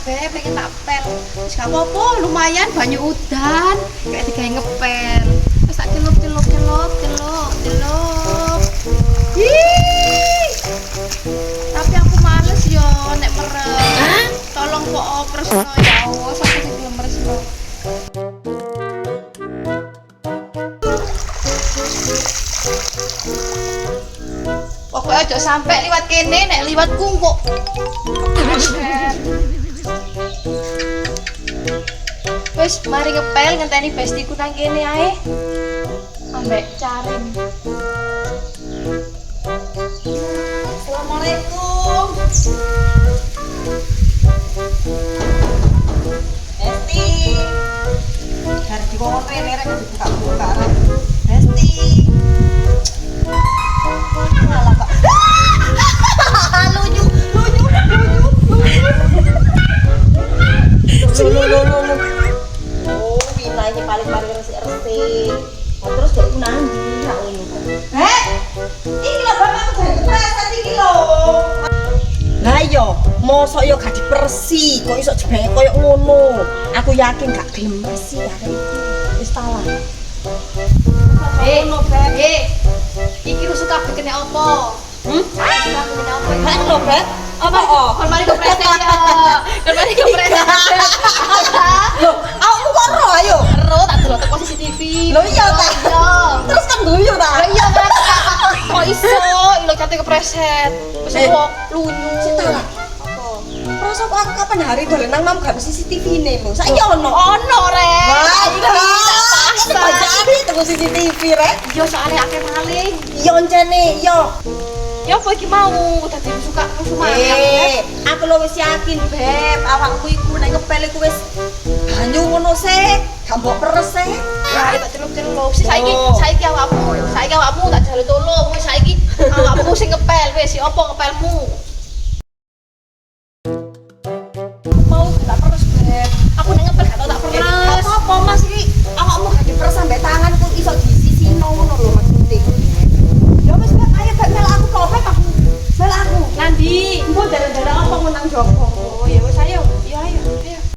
Beb, pengen tak pel. Wis gak apa-apa, lumayan banyu udan. Kayak digawe ngepel. Wis tak celup. Ih. Tapi aku males yo nek merem. Tolong kok operesno ya Allah, sampe sing gelem resno. Pokoknya aja sampai liwat kene, nek liwat kungkuk. Wes, mari ngepel ngenteni bestiku nang kene ae. Ambek caring. Assalamualaikum. Esti. Dari diwongke rek dibuka-buka rek. Esti. Malah Pak. Lucu. Oh, Wina ini paling resik-resik. Nah, terus dia nang ndi nak ngono. Iki lho bapakku gawe kepresan iki lho. Lah iya, mosok yo gak dipersi, kok iso jebenge koyo ngono. Aku yakin gak gelem bersih arek iki. Wis talah. Iki rusuh kabeh kene apa? Rusuh kabeh kene apa? Hah lho, Bet? Apa oh? Kon mari kepreset ya. Kon mari kepreset. Loh, awakmu kok ro ayo? Ero tak delok teko CCTV. Lho iya ta. Terus kan guyu ta? Lah iya kan. Kok iso ilo kate kepreset. Wis kok lunyu. Sitalah. Apa? Perasa kok aku kapan hari dolen nang mam gak CCTV ne lho. Saiki ono. Ono rek. Wah, jadi tunggu CCTV rek. Yo soalnya akeh maling. Iya oncene, iya. Ya apa iki mau dadi suka maling. Aku lo wis yakin, Beb, awakmu iku nek ngepel iku wis banyu ngono sik, gak mbok peres sik. Ya tak celup-celup. Saiki awakmu tak jalu tolong. Wis saiki awakmu sing ngepel wis, si opo ngepelmu?